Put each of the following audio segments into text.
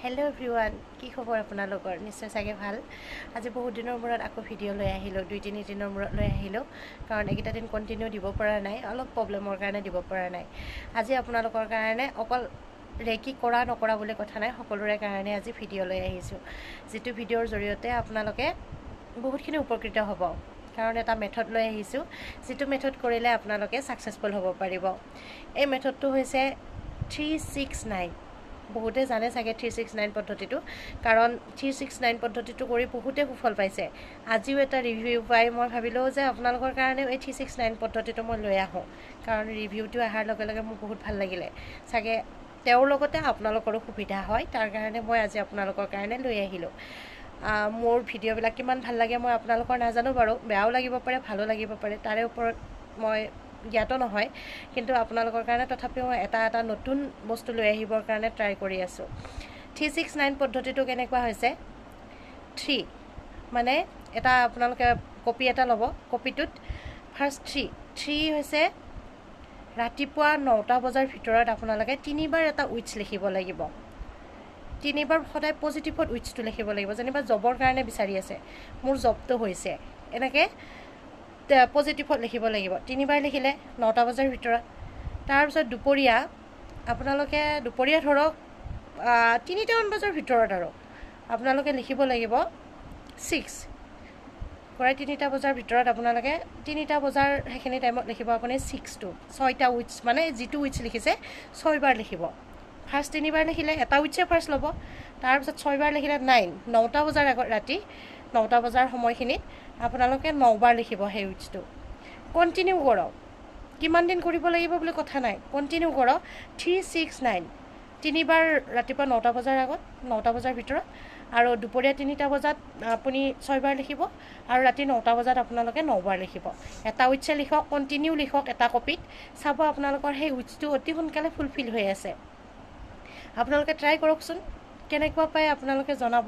Hello' everyone, কি খবৰ আপোনালোকৰ? নিশ্চয় চাগে ভাল। আজি বহুত দিনৰ মূৰত আকৌ ভিডিঅ' লৈ আহিলোঁ, 2-3 দিনৰ মূৰত লৈ আহিলোঁ, কাৰণ এইকেইটা দিন কণ্টিনিউ দিব পৰা নাই, অলপ প্ৰব্লেমৰ কাৰণে দিব পৰা নাই। আজি আপোনালোকৰ কাৰণে অকল ৰেকি কৰা নকৰা বুলি কথা নাই, সকলোৰে কাৰণে আজি ভিডিঅ' লৈ আহিছোঁ, যিটো ভিডিঅ'ৰ জৰিয়তে আপোনালোকে বহুতখিনি উপকৃত হ'ব। কাৰণ এটা মেথড লৈ আহিছোঁ, যিটো মেথড কৰিলে আপোনালোকে ছাকচেছফুল হ'ব পাৰিব। এই মেথডটো হৈছে 369। বহুতে জানে চাগে 369 পদ্ধতিটো, কাৰণ 369 পদ্ধতিটো কৰি বহুতে সুফল পাইছে। আজিও এটা ৰিভিউ পাই মই ভাবিলোঁ যে আপোনালোকৰ কাৰণেও এই 369 পদ্ধতিটো মই লৈ আহোঁ, কাৰণ ৰিভিউটো অহাৰ লগে লগে মোৰ বহুত ভাল লাগিলে। চাগে তেওঁৰ লগতে আপোনালোকৰো সুবিধা হয়, তাৰ কাৰণে মই আজি আপোনালোকৰ কাৰণে লৈ আহিলোঁ। মোৰ ভিডিঅ'বিলাক কিমান ভাল লাগে মই আপোনালোকৰ নাজানো বাৰু, বেয়াও লাগিব পাৰে, ভালো লাগিব পাৰে, তাৰে ওপৰত মই জ্ঞাত নহয়, কিন্তু আপোনালোকৰ কাৰণে তথাপিও মই এটা নতুন বস্তু লৈ আহিবৰ কাৰণে ট্ৰাই কৰি আছোঁ। 369 পদ্ধতিটো কেনেকুৱা হৈছে, 3 মানে এটা আপোনালোকে কপি এটা ল'ব, কপিটোত ফাৰ্ষ্ট 3 হৈছে ৰাতিপুৱা 9টা বজাৰ ভিতৰত আপোনালোকে 3বাৰ এটা উইটছ লিখিব লাগিব। 3বাৰ সদায় পজিটিভত উইটছটো লিখিব লাগিব। যেনিবা জবৰ কাৰণে বিচাৰি আছে, মোৰ জবটো হৈছে, এনেকৈ পজিটিভত লিখিব লাগিব। 3বাৰ লিখিলে 9টা বজাৰ ভিতৰত। তাৰপিছত দুপৰীয়া আপোনালোকে দুপৰীয়া ধৰক 3টামান বজাৰ ভিতৰত আৰু আপোনালোকে লিখিব লাগিব 6। প্ৰায় 3টা বজাৰ ভিতৰত আপোনালোকে 3টা বজাৰ সেইখিনি টাইমত লিখিব আপুনি 6টো, 6টা উইটছ, মানে যিটো উইটছ লিখিছে 6বাৰ লিখিব। ফাৰ্ষ্ট 3বাৰ লিখিলে এটা উইটছে ফাৰ্ষ্ট ল'ব, তাৰপিছত 6বাৰ লিখিলে 9টা বজাৰ আগত, ৰাতি 9টা বজাৰ সময়খিনিত আপোনালোকে 9বাৰ লিখিব সেই উইটছটো। কণ্টিনিউ কৰক, কিমান দিন কৰিব লাগিব বুলি কথা নাই, কণ্টিনিউ কৰক। 369 3বাৰ ৰাতিপুৱা 9টা বজাৰ আগত, 9টা বজাৰ ভিতৰত, আৰু দুপৰীয়া 3টা বজাত আপুনি 6বাৰ লিখিব, আৰু ৰাতি 9টা বজাত আপোনালোকে 9বাৰ লিখিব। এটা উইটছে লিখক, কণ্টিনিউ লিখক এটা কপিত, চাব আপোনালোকৰ সেই উইটছটো অতি সোনকালে ফুলফিল হৈ আছে। আপোনালোকে ট্ৰাই কৰকচোন, কেনেকুৱা পায় আপোনালোকে জনাব।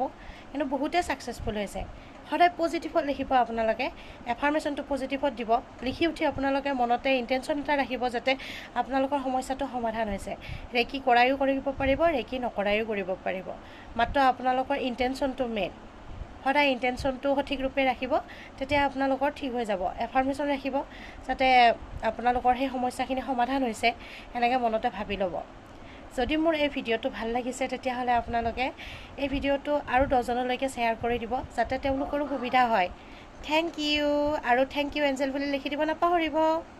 কিন্তু বহুতেই ছাকচেছফুল হৈছে। সদায় পজিটিভত লিখিব আপোনালোকে, এফাৰ্মেশ্যনটো পজিটিভত দিব, লিখি উঠি আপোনালোকে মনতে ইণ্টেনশ্যন এটা ৰাখিব যাতে আপোনালোকৰ সমস্যাটো সমাধান হৈছে। ৰেকি কৰায়ো কৰিব পাৰিব, ৰেকি নকৰায়ো কৰিব পাৰিব, মাত্ৰ আপোনালোকৰ ইণ্টেনশ্যনটো মেইন। সদায় ইণ্টেনশ্যনটো সঠিক ৰূপে ৰাখিব, তেতিয়া আপোনালোকৰ ঠিক হৈ যাব। এফাৰ্মেশ্যন ৰাখিব যাতে আপোনালোকৰ সেই সমস্যাখিনি সমাধান হৈছে, এনেকৈ মনতে ভাবি ল'ব। যদি মোৰ এই ভিডিঅ'টো ভাল লাগিছে, তেতিয়াহ'লে আপোনালোকে এই ভিডিঅ'টো আৰু 10জনলৈকে শ্বেয়াৰ কৰি দিব, যাতে তেওঁলোকৰো সুবিধা হয়। থেংক ইউ, আৰু থেংক ইউ এঞ্জেল বুলি লিখি দিব নাপাহৰিব।